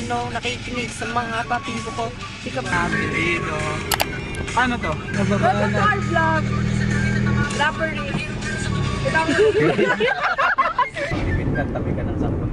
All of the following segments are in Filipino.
sino nakikinig sa mga papibo ko. Ika pa. Paano to? Welcome to our vlog. Rapper rin. Limit ka, tabi ka ng 10,000.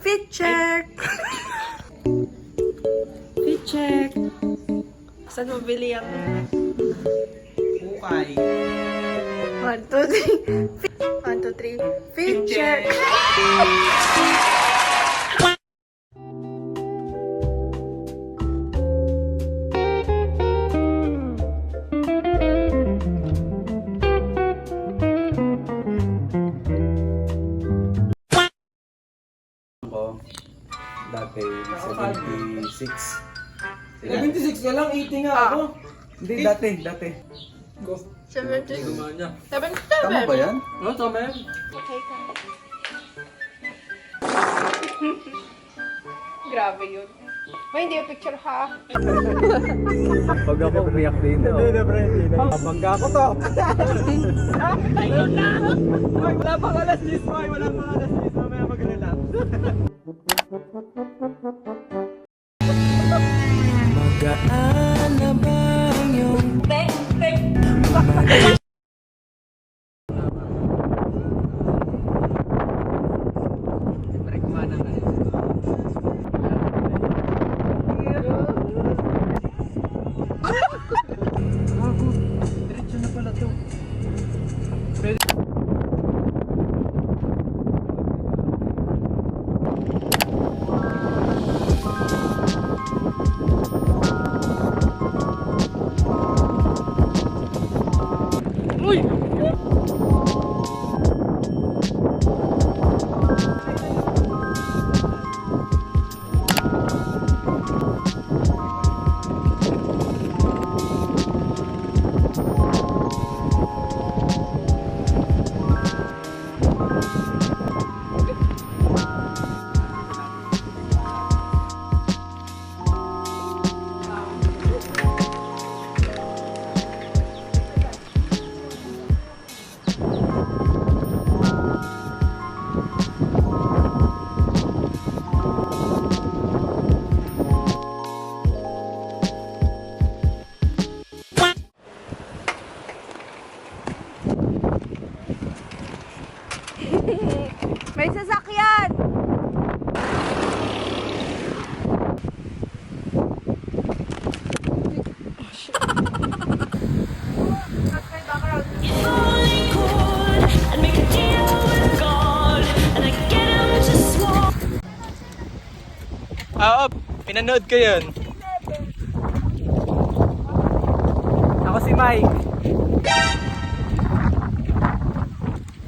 Fit check! Fit check! Saan mo bili ang... Bukay. 1, 2, 3. 1, 2, 3. Fit check! Ako, dati 76. 76 ka lang, 80 nga ako. Hindi, dati. 77. Tama ba yan? Oo, tama yan. Okay ka. Grabe yun. May hindi yung picture ha. Pag ako, umiyak din. Mabangga ko to. Wala pang alas 10, boy. Wala pang alas 10. Mamaya mag-relax. Magaan na ba ang iyong Diretso na pala to. May sasakyan! and make a deal with God and I get him to swap. Oo, pinanood ko yun. Ako si Mike.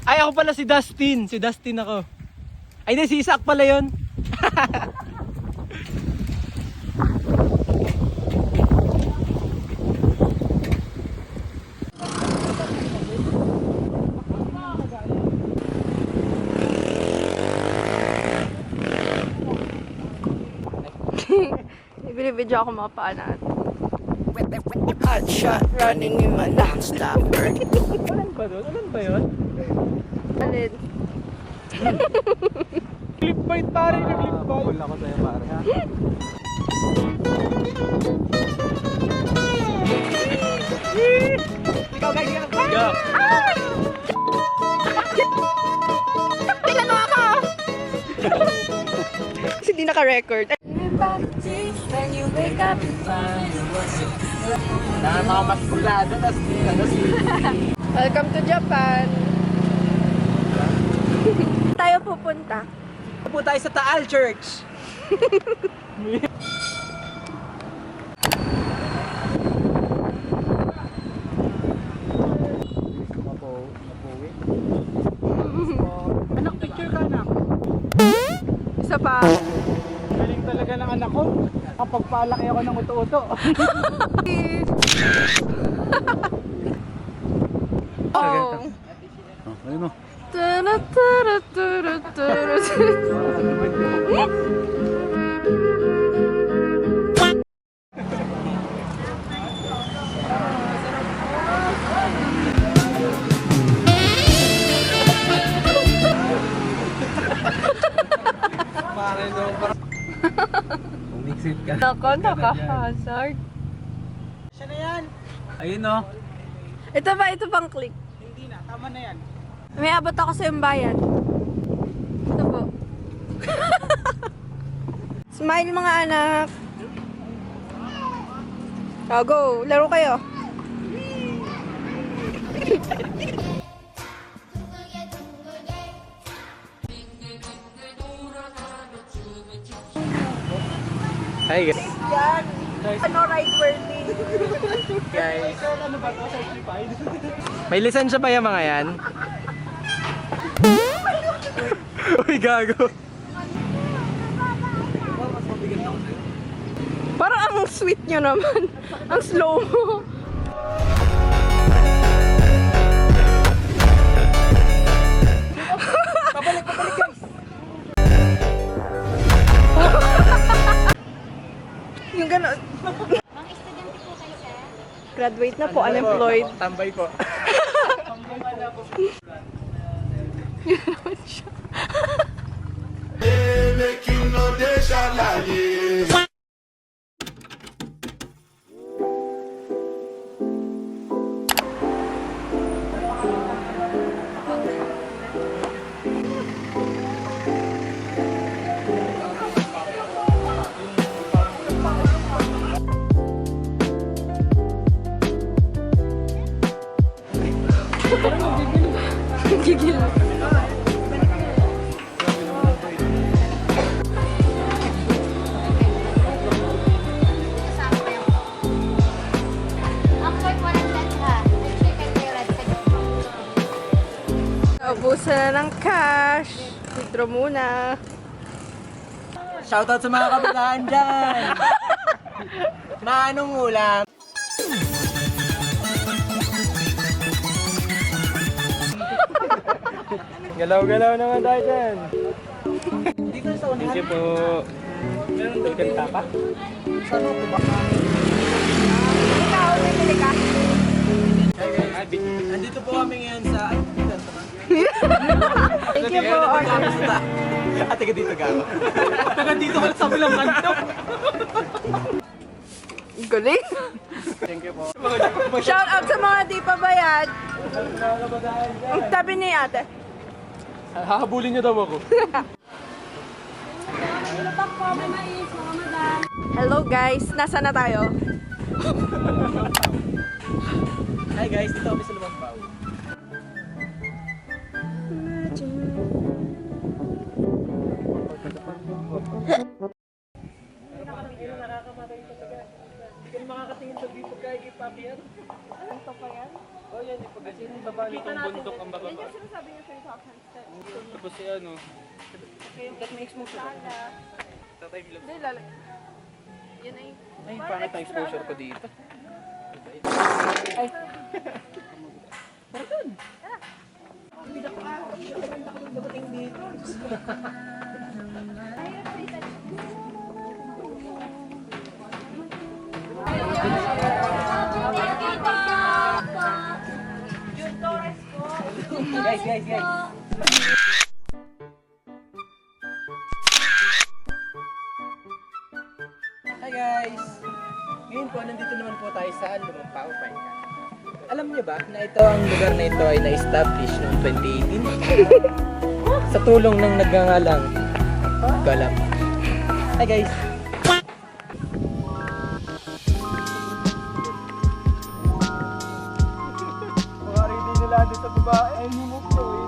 Ay, ako pala si Dustin. Si Dustin ako. Ay, hindi, si Isaac pala yun. Ibinibidyo ako mga paa natin. Hot shot running in my non-stop work. Alan ba doon? Alan ba yun? Alin? Clip bite pare, clip bite. Wala ko sa'yo pare ha. Ikaw guys, ikaw. Tingnan mo ako! Kasi di naka-record. Dahil mga mas kulado, Welcome to Japan! Tayo pupunta. po tayo sa Taal Church. Anak, picture ka anak. Isa pa. ng anak ko. Kapag palaki ako ng uto-uto. Oh. Oh, ayun o. Tara, tara, tara, tara. Umiksit ka. Nako, naka-hazard. Siya na yan. Ayun o. Ito bang click? Hindi na, tama na yan. May abot ako sa yung bayan. Ito po. Smile mga anak. Oh, go. Laro kayo. Hi guys. Yan. Ano ride worthy? Guys. May lisensya ba yung mga yan? Uy, gago. Parang ang sweet nyo naman. Ang slow mo. Pabalik guys. Yung gano'n. Graduate na po, unemployed. Tambay po. Yun naman siya. Gigil. Naubusan na ng cash. Withdraw muna. Shoutout sa mga kabataan dyan. Manong ulam. Galaw-galaw naman tayo dyan. Dito sa unahan. Thank you po. Chicken tapa? Ikaw, nabili ka? Andito po kami ngayon sa... Thank you po, order. Ate ka dito gano'n. Taga dito ka sa bilang kanto. Galing. Thank you po. Shout out sa mga di pa bayad. Ang tabi ni ate. Hahabulin niyo daw ako. Hello guys, nasa na tayo? Hi guys, dito kami sa Lumangbaw. Hindi ka makakatingin sa dito kahit ipapiyat. Ito pa yan? Oh yan, kasi yung baba nitong bundok ang baba. Yan yung sinasabi niyo sa isang steps. Tapos si ano, That makes mo siya. tatay vlog. Hindi, lalag. Yan ay... Ay, pangit ang exposure ko dito. Guys. Hi guys! Ngayon po, nandito naman po tayo sa Lumangbaw, Painka. Alam niyo ba na ito ang lugar na ito ay na-establish noong 2018? Sa tulong ng nagngangalang Galam. Hi guys! Mga ready nila dito sa babae. Ay, nimok to eh.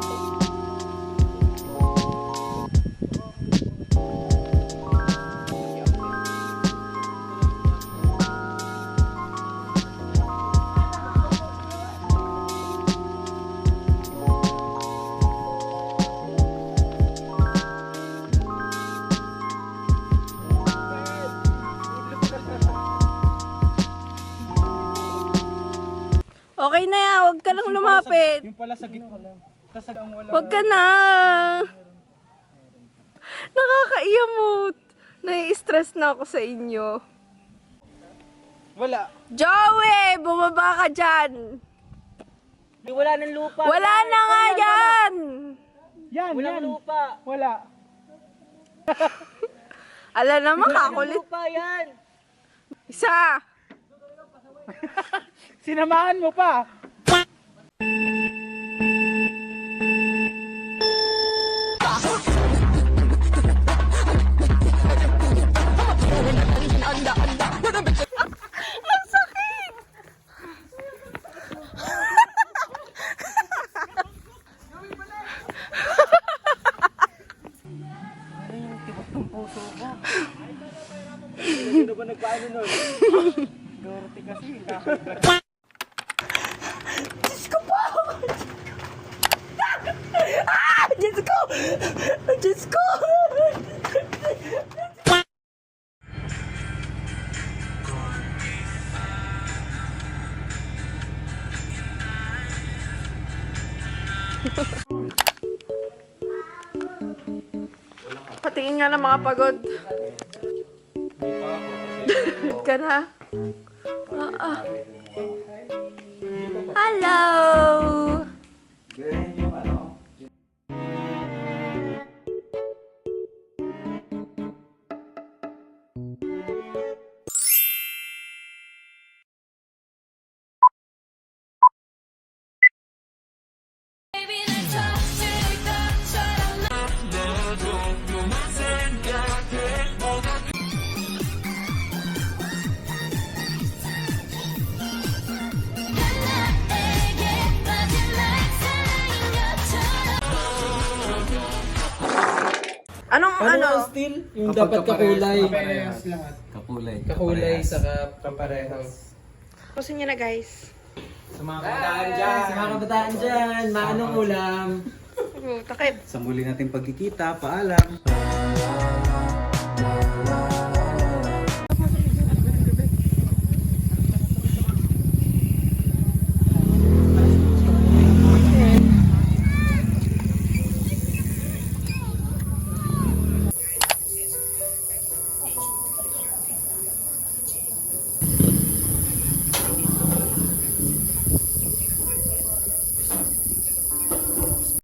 Okay na yan, huwag ka lang lumapit. Yung pala sa gitna lang. Tasag ang wala. Huwag ka na. Nakakaiyamot. Nai-stress na ako sa inyo. Wala. Joey, bumaba ka dyan. Wala ng lupa. Wala na nga yan. Yan, Walang yan. lupa. Wala. Ala naman, kakulit. Lupa yan. Isa. Sinamahan mo pa. Ang sakit. Sino ba nagpaano nun? Dorothy kasi. Diyos ko po! Ah! Diyos ko! Diyos ko! Patingin nga ng mga pagod. Ka na? Hello! Baby, let's talk straight up, shut up. Anong ano? Still, yung dapat kakulay. Kapulay. Kakulay sa kaparehas. Pusin niyo na guys. Sa mga kabataan dyan. Sa mga kabataan dyan. Maanong ulam? Takip. Sa muli natin pagkikita, paalam.